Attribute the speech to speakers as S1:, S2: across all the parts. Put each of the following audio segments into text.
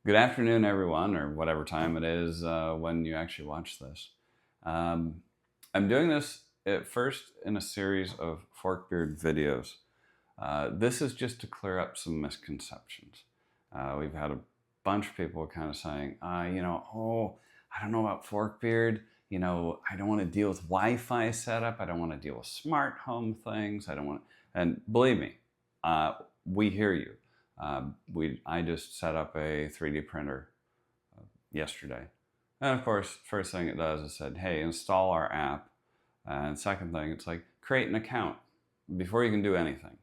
S1: Good afternoon, everyone, or whatever time it is when you actually watch this. Um, I'm doing this at first in a series of Forkbeard videos. This is just to clear up some misconceptions. We've had a bunch of people kind of saying, I don't know about Forkbeard. I don't want to deal with Wi-Fi setup. I don't want to deal with smart home things. I don't want, and believe me, we hear you. I just set up a 3D printer yesterday. And of course, first thing it does is said, hey, install our app. And second thing, it's like, create an account before you can do anything.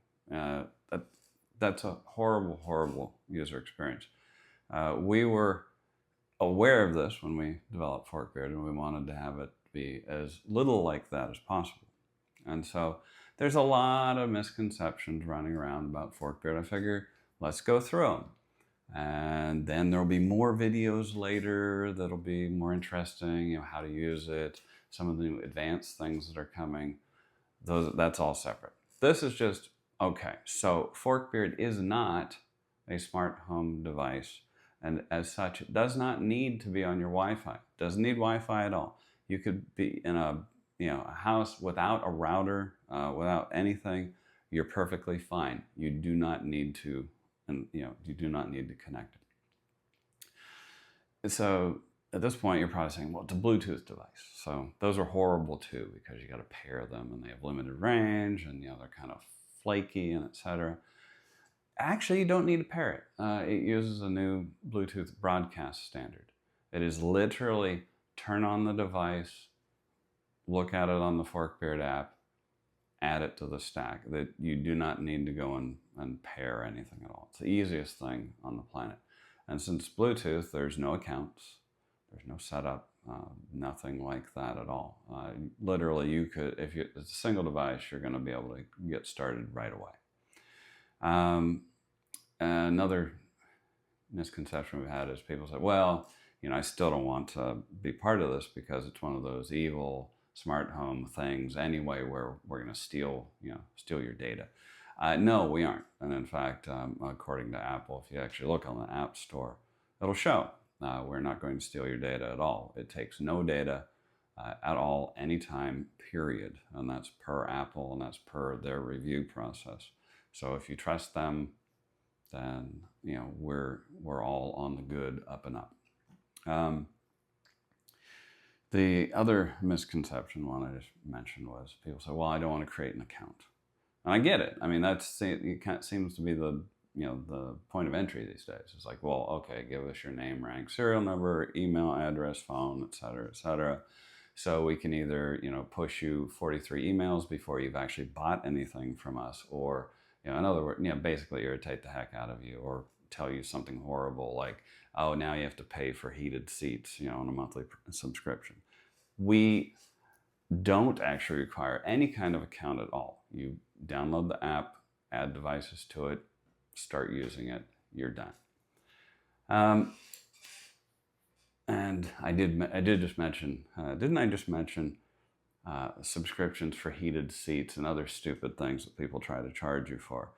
S1: That's a horrible, horrible user experience. We were aware of this when we developed Forkbeard, and we wanted to have it be as little like that as possible. And so there's a lot of misconceptions running around about Forkbeard. I figure let's go through them. And then there'll be more videos later that'll be more interesting, how to use it, some of the new advanced things that are coming. That's all separate. This is just, okay, so Forkbeard is not a smart home device. And as such, it does not need to be on your Wi-Fi. It doesn't need Wi-Fi at all. You could be in a house without a router, without anything. You're perfectly fine. You do not need to, you do not need to connect it. So at this point, you're probably saying, well, it's a Bluetooth device. So those are horrible too, because you got to pair them, and they have limited range, and they're kind of flaky, and etc. Actually, you don't need to pair it. It uses a new Bluetooth broadcast standard. It is literally turn on the device, look at it on the Forkbeard app, add it to the stack. That you do not need to go and pair anything at all. It's the easiest thing on the planet. And since Bluetooth, there's no accounts, there's no setup, nothing like that at all. Literally, you could, if it's a single device, you're going to be able to get started right away. Another misconception we've had is people say, well, I still don't want to be part of this because it's one of those evil smart home things anyway where we're going to steal your data. No, we aren't. And in fact, according to Apple, if you actually look on the App Store, it'll show we're not going to steal your data at all. It takes no data at all, anytime, period. And that's per Apple, and that's per their review process. So if you trust them, then we're all on the good, up and up. The other misconception one I just mentioned was people say, well, I don't want to create an account. And I get it. I mean, it seems to be the point of entry these days. It's like, well, okay, give us your name, rank, serial number, email address, phone, etc., etc. So we can either push you 43 emails before you've actually bought anything from us, or in other words, basically irritate the heck out of you, or tell you something horrible like, oh, now you have to pay for heated seats, on a monthly subscription. We don't actually require any kind of account at all. You download the app, add devices to it, start using it, you're done. And I did just mention, didn't I just mention subscriptions for heated seats and other stupid things that people try to charge you for?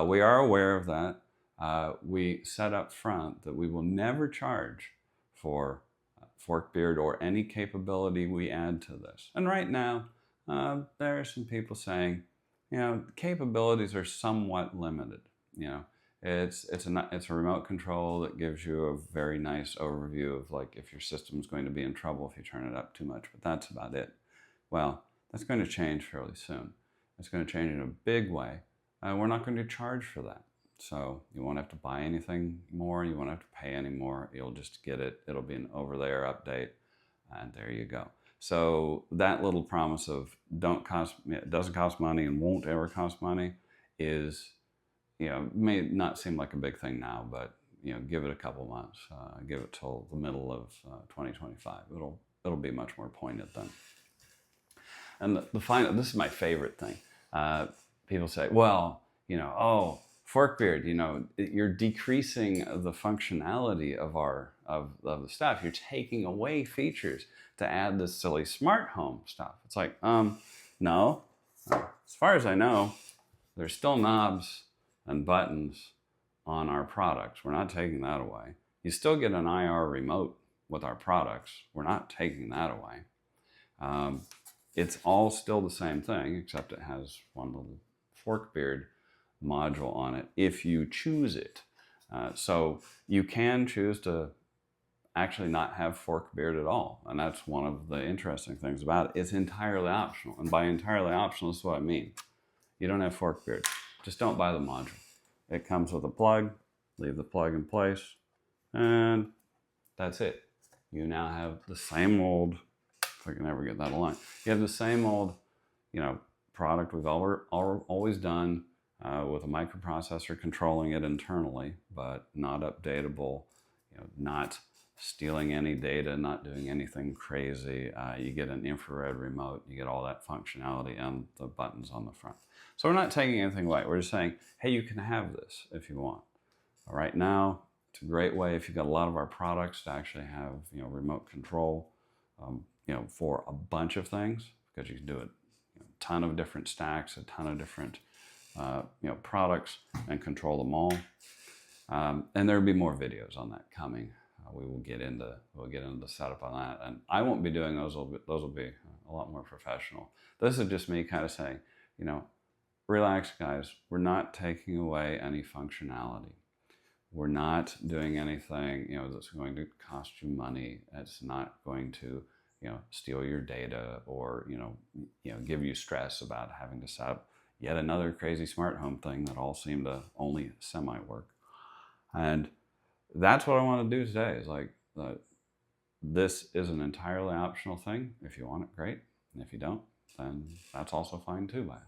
S1: We are aware of that. We said up front that we will never charge for Forkbeard or any capability we add to this. And right now, there are some people saying, capabilities are somewhat limited. It's a remote control that gives you a very nice overview of like if your system's going to be in trouble if you turn it up too much, but that's about it. Well, that's going to change fairly soon. It's going to change in a big way. We're not going to charge for that. So you won't have to buy anything more. You won't have to pay any more. You'll just get it. It'll be an over-the-air update, and there you go. So that little promise of it doesn't cost money and won't ever cost money is, may not seem like a big thing now, but give it a couple months. Give it till the middle of 2025. It'll be much more pointed then. And the final, this is my favorite thing. People say, well, Forkbeard, you're decreasing the functionality of the stuff. You're taking away features to add this silly smart home stuff. It's like, no. As far as I know, there's still knobs and buttons on our products. We're not taking that away. You still get an IR remote with our products. We're not taking that away. It's all still the same thing, except it has one little Forkbeard module on it if you choose it. So you can choose to actually not have Forkbeard at all. And that's one of the interesting things about it. It's entirely optional. And by entirely optional, this is what I mean. You don't have Forkbeard. Just don't buy the module. It comes with a plug. Leave the plug in place. And that's it. You now have the same old, if I can ever get that aligned, you have the same old, product we've always done with a microprocessor controlling it internally, but not updatable, not stealing any data, not doing anything crazy. You get an infrared remote, you get all that functionality and the buttons on the front. So we're not taking anything away. We're just saying, hey, you can have this if you want. All right, now it's a great way if you've got a lot of our products to actually have remote control, for a bunch of things, because you can do it, a ton of different stacks, a ton of different products, and control them all. And there'll be more videos on that coming. We'll get into the setup on that, and I won't be doing those. Those will be a lot more professional. This is just me kind of saying, relax, guys. We're not taking away any functionality. We're not doing anything, that's going to cost you money. It's not going to, steal your data or, give you stress about having to set up yet another crazy smart home thing that all seem to only semi-work. And that's what I want to do today is this is an entirely optional thing. If you want it, great. And if you don't, then that's also fine too, guys.